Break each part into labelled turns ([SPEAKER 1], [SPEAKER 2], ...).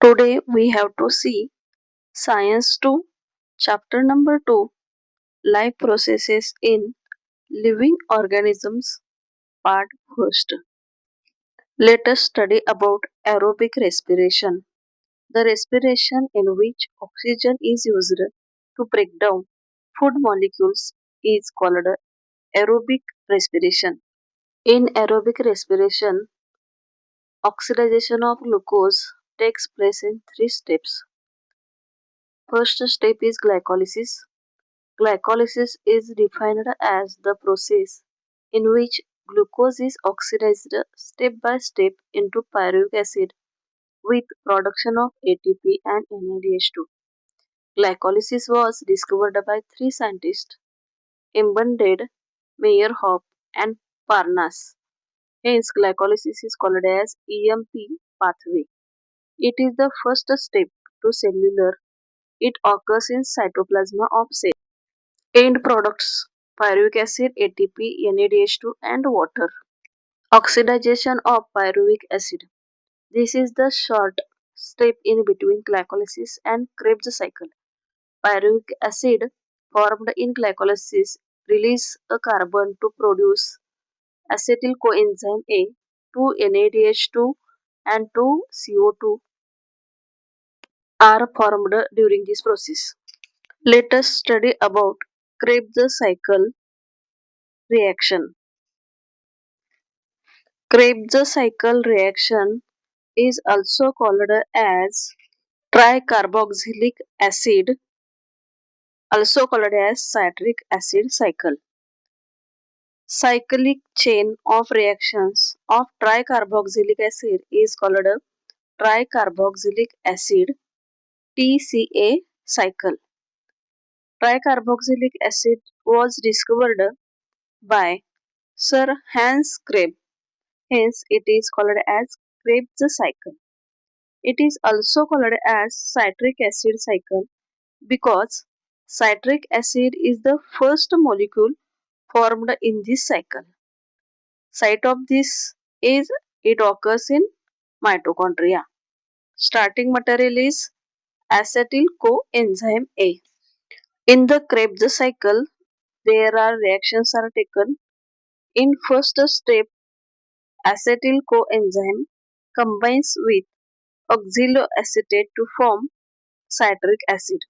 [SPEAKER 1] Today we have to see Science 2, Chapter number 2, Life Processes in Living Organisms, Part 1st. Let us study about aerobic respiration, the respiration in which oxygen is used to break down food molecules is called aerobic respiration. In aerobic respiration, oxidation of glucose takes place in three steps. First step is glycolysis. Glycolysis is defined as the process in which glucose is oxidized step by step into pyruvic acid with production of ATP and NADH2. Glycolysis was discovered by three scientists, Embedded, Meyerhoff, and Parnas. Hence, glycolysis is called as EMP pathway. It is the first step to cellular. It occurs in cytoplasm of cell. End products pyruvic acid, ATP, NADH2 and water. Oxidation of pyruvic acid. This is the short step in between glycolysis and Krebs cycle. Pyruvic acid formed in glycolysis release a carbon to produce acetyl coenzyme A, 2 NADH2 and 2 CO2 are formed during this process. Let us study about Krebs cycle reaction. Krebs cycle reaction is also called as tricarboxylic acid, also called as citric acid cycle. Cyclic chain of reactions of tricarboxylic acid is called tricarboxylic acid TCA cycle. Tricarboxylic acid was discovered by Sir Hans Krebs, hence it is called as Krebs cycle. It is also called as citric acid cycle because citric acid is the first molecule formed in this cycle. Site of this is it occurs in mitochondria. Starting material is acetyl coenzyme A. In the Krebs cycle, there are reactions are taken. In first step, acetyl coenzyme combines with oxaloacetate to form citric acid.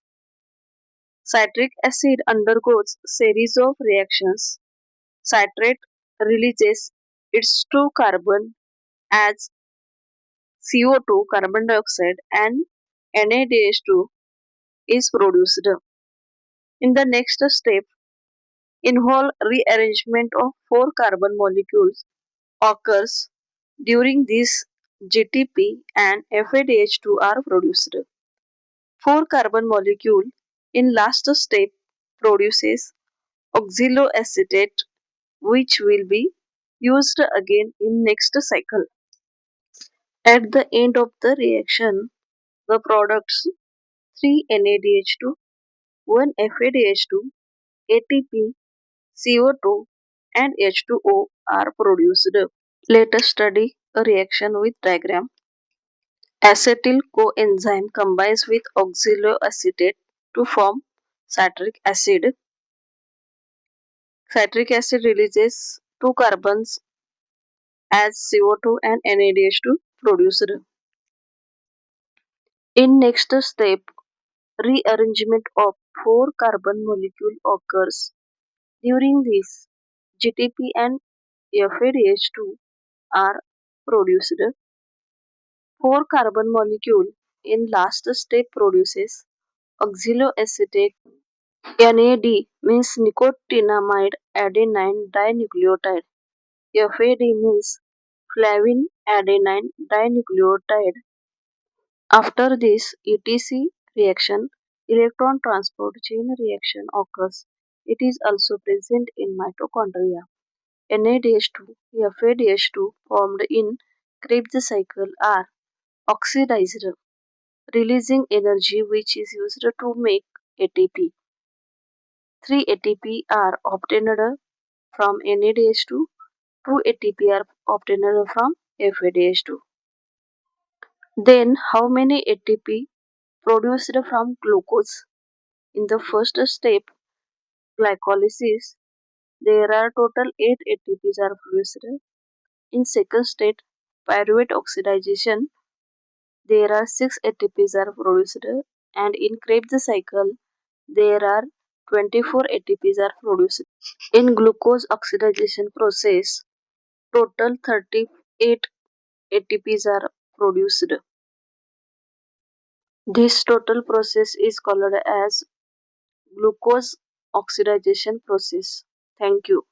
[SPEAKER 1] Citric acid undergoes series of reactions. Citrate releases its two carbon as CO2 carbon dioxide and NADH2 is produced. In the next step, involve rearrangement of four carbon molecules occurs during this GTP and FADH2 are produced. Four carbon molecule in last step produces oxaloacetate which will be used again in next cycle. At the end of the reaction, the products 3 NADH2, 1 FADH2, ATP, CO2 and H2O are produced. Let us study a reaction with diagram. Acetyl coenzyme combines with oxaloacetate to form citric acid. Citric acid releases two carbons as CO2 and NADH2 produced. In next step, rearrangement of four carbon molecule occurs. During this, GTP and FADH2 are produced. Four carbon molecule in last step produces oxaloacetate. NAD means nicotinamide adenine dinucleotide. FAD means flavin adenine dinucleotide. After this ETC reaction, electron transport chain reaction occurs. It is also present in mitochondria. NADH2, FADH2 formed in Krebs cycle are oxidized, releasing energy which is used to make ATP. 3 ATP are obtained from NADH2, 2 ATP are obtained from FADH2. Then how many ATP produced from glucose? In the first step, glycolysis, there are total 8 ATPs are produced. In second state, pyruvate oxidation, there are 6 ATPs are produced, and in Krebs cycle, there are 24 ATPs are produced. In glucose oxidation process, total 38 ATPs are produced. This total process is called as glucose oxidation process. Thank you.